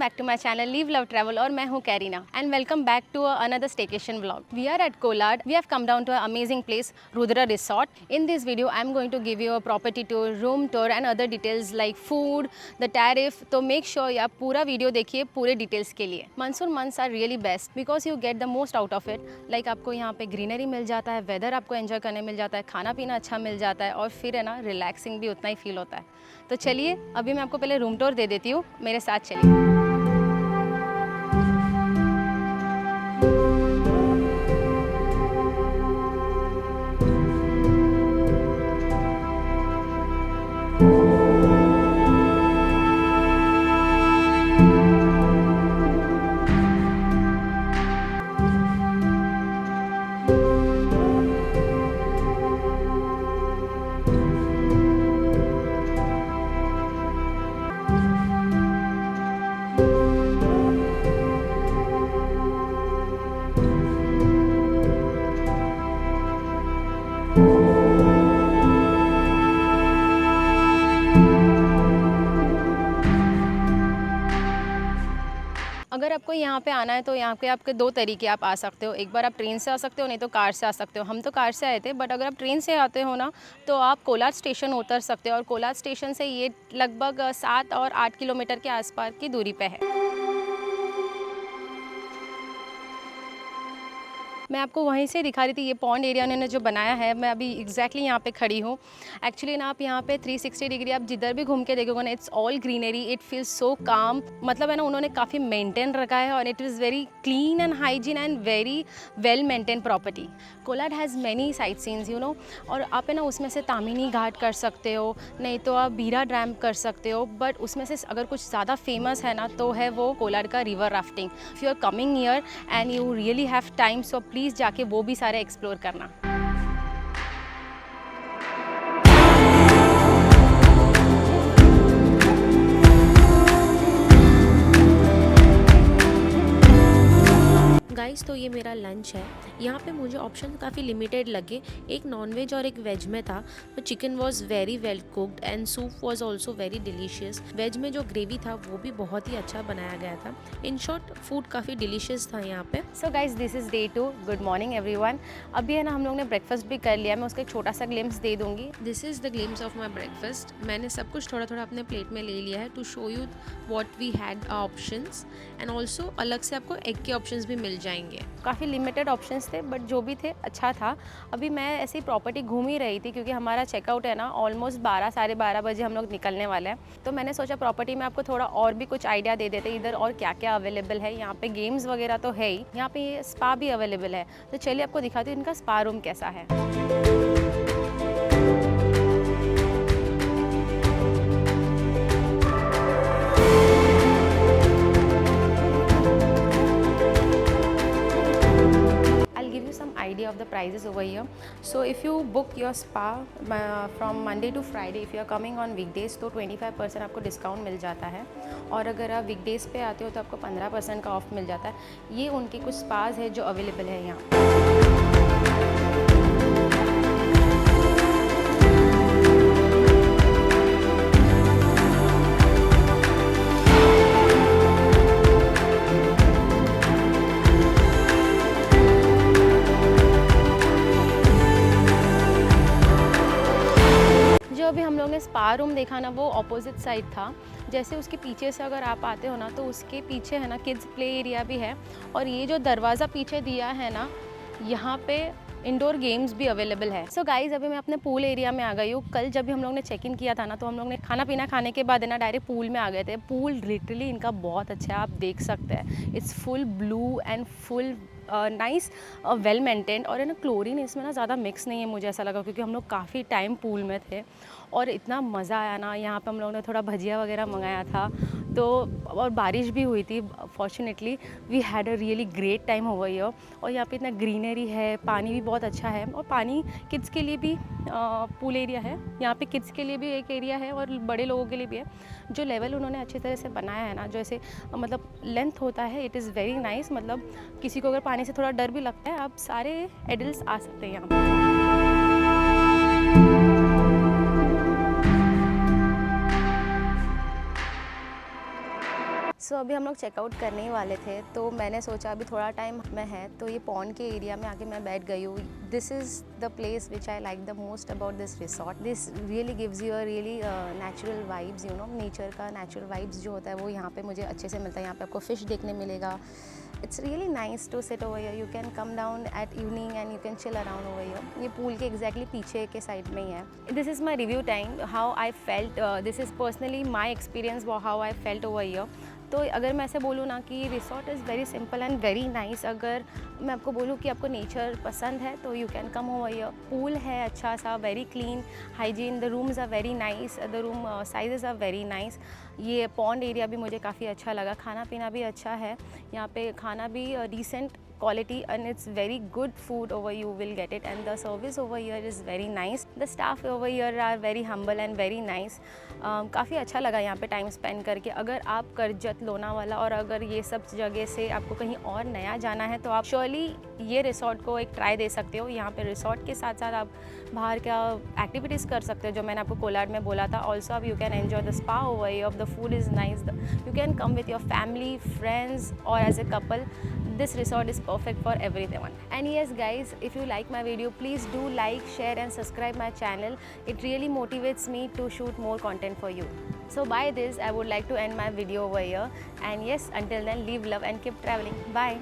Back to my channel live love travel और मैं हूँ Karina and welcome back to another staycation vlog. We are at Kolad. We have come down to an amazing place, Rudra Resort. In this video I am going to give you a property tour, room tour and other details like food, the tariff. तो make sure आप पूरा video देखिए पूरे details के लिए. Monsoon months are really best because you get the most out of it. Like आपको यहाँ पे ग्रीनरी मिल जाता है, वेदर आपको एंजॉय करने मिल जाता है, खाना पीना अच्छा मिल जाता है और फिर है ना रिलैक्सिंग भी उतना ही फील होता है. तो चलिए अभी मैं आपको पहले रूम टूर दे देती हूँ, मेरे साथ चलिए. अगर आपको यहाँ पे आना है तो यहाँ पे आपके दो तरीके आप आ सकते हो. एक बार आप ट्रेन से आ सकते हो, नहीं तो कार से आ सकते हो. हम तो कार से आए थे, बट अगर आप ट्रेन से आते हो ना तो आप कोलाड स्टेशन उतर सकते हो और कोलाड स्टेशन से ये लगभग 7 और 8 किलोमीटर के आसपास की दूरी पे है. मैं आपको वहीं से दिखा रही थी ये पॉन्ड एरिया उन्होंने जो बनाया है. मैं अभी एग्जैक्टली यहाँ पे खड़ी हूँ. एक्चुअली ना आप यहाँ पे 360 डिग्री आप जिधर भी घूम के देखोगे ना, it's all greenery. It feels so काम. मतलब है ना उन्होंने काफ़ी मेंटेन रखा है और it is very clean and hygiene and very well maintain property. Kolad has many site scenes you know. और आप है ना उसमें से तामिनी घाट कर सकते हो, नहीं तो आप बीरा डैम कर सकते हो. बट उसमें से अगर कुछ ज़्यादा फेमस है ना तो है वो कोलाड का river rafting. If you are coming here and you really have time so please जाके वो भी सारे एक्सप्लोर करना. गाइस तो ये मेरा लंच है. यहाँ पे मुझे ऑप्शन काफ़ी लिमिटेड लगे. एक नॉनवेज और एक वेज में था. तो chicken was very well cooked and soup was also very delicious. Veg में जो ग्रेवी था वो भी बहुत ही अच्छा बनाया गया था. इन शॉर्ट फूड काफ़ी डिलीशियस था यहाँ पे. So guys this is day 2. Good morning everyone. अभी है ना हम लोग ने ब्रेकफास्ट भी कर लिया. मैं उसका एक छोटा सा ग्लिम्स दे दूँगी. This is the glimpse of my breakfast. मैंने सब कुछ थोड़ा थोड़ा अपने प्लेट में ले लिया है to show you what we had options. And also अलग से आपको एग के ऑप्शंस भी मिल जाएंगे. काफ़ी लिमिटेड ऑप्शंस थे बट जो भी थे अच्छा था. अभी मैं ऐसी प्रॉपर्टी घूम ही रही थी क्योंकि हमारा चेकआउट है ना ऑलमोस्ट 12 साढ़े 12 बजे हम लोग निकलने वाले हैं. तो मैंने सोचा प्रॉपर्टी में आपको थोड़ा और भी कुछ आइडिया दे देते इधर और क्या क्या अवेलेबल है. यहाँ पे गेम्स वगैरह तो है ही, यहाँ पे स्पा भी अवेलेबल है. तो चलिए आपको दिखाती हूँ इनका स्पा रूम कैसा है. Idea of the prices over here. So if you book your spa from Monday to Friday, if you are coming on weekdays तो 25% आपको डिस्काउंट मिल जाता है. और अगर आप वीकडेज पे आते हो तो आपको 15% का ऑफ मिल जाता है. ये उनके कुछ स्पाज है जो अवेलेबल है यहाँ. अभी हम लोग ने स्पा रूम देखा ना वो ऑपोजिट साइड था. जैसे उसके पीछे से अगर आप आते हो ना तो उसके पीछे है ना किड्स प्ले एरिया भी है. और ये जो दरवाज़ा पीछे दिया है ना यहाँ पे इंडोर गेम्स भी अवेलेबल है. सो गाइज अभी मैं अपने पूल एरिया में आ गई हूँ. कल जब भी हम लोग ने चेक इन किया था ना तो हम लोग ने खाना पीना खाने के बाद है ना डायरेक्ट पूल में आ गए थे. पूल लिटरली इनका बहुत अच्छा है, आप देख सकते हैं. It's full blue and full nice well maintained. और है ना क्लोरीन इसमें ना ज़्यादा मिक्स नहीं है मुझे ऐसा लगा क्योंकि हम लोग काफ़ी टाइम पूल में थे और इतना मज़ा आया ना. यहाँ पे हम लोगों ने थोड़ा भजिया वगैरह मंगाया था तो और बारिश भी हुई थी. Fortunately we had a really great time over here. और यहाँ पे इतना ग्रीनरी है, पानी भी बहुत अच्छा है. और पानी किड्स के लिए भी पूल एरिया है. यहाँ पे किड्स के लिए भी एक एरिया है और बड़े लोगों के लिए भी है. जो लेवल उन्होंने अच्छी तरह से बनाया है ना, जैसे मतलब लेंथ होता है, इट इज़ वेरी नाइस. मतलब किसी को अगर पानी से थोड़ा डर भी लगता है आप सारे एडल्ट्स आ सकते हैं यहाँ पर. सो अभी हम लोग चेकआउट करने ही वाले थे, तो मैंने सोचा अभी थोड़ा टाइम में है तो ये पॉन्ड के एरिया में आके मैं बैठ गई हूँ. This is the place which I like the most about this resort. This really gives you a really natural vibes, you know, nature का नेचुरल वाइब्स जो होता है वो यहाँ पे मुझे अच्छे से मिलता है. यहाँ पे आपको फ़िश देखने मिलेगा. It's really nice to sit over here. You can come down at evening and you can chill around over here. ये पूल के exactly पीछे के साइड में ही है. This is my review time. How I felt. This is personally my experience. How I felt over here. तो अगर मैं ऐसे बोलूँ ना कि resort is very simple and very nice. अगर मैं आपको बोलूँ कि आपको नेचर पसंद है तो you can come over here. Pool है अच्छा सा, very clean, hygiene. The rooms are very nice. The room sizes are very nice. ये पॉन्ड एरिया भी मुझे काफ़ी अच्छा लगा. खाना पीना भी अच्छा है यहाँ पे. खाना भी decent quality and it's very good food over you will get it, and the service over here is very nice. The staff over here are very humble and very nice. काफ़ी अच्छा लगा यहाँ पे टाइम स्पेंड करके. अगर आप करजत, लोनावाला और अगर ये सब जगह से आपको कहीं और नया जाना है तो आप श्योरली ये रिसॉर्ट को एक ट्राई दे सकते हो. यहाँ पे रिसॉर्ट के साथ साथ आप बाहर का एक्टिविटीज़ कर सकते हो जो मैंने आपको कोलाड में बोला था. ऑल्सो आप you can enjoy the spa over here. The food is nice. You can come with your family, friends or as a couple. This resort is perfect for everyone. And yes guys, if you like my video, please do like, share and subscribe my channel. It really motivates me to shoot more content for you. So by this I would like to end my video over here, and yes, until then, leave love and keep traveling. Bye.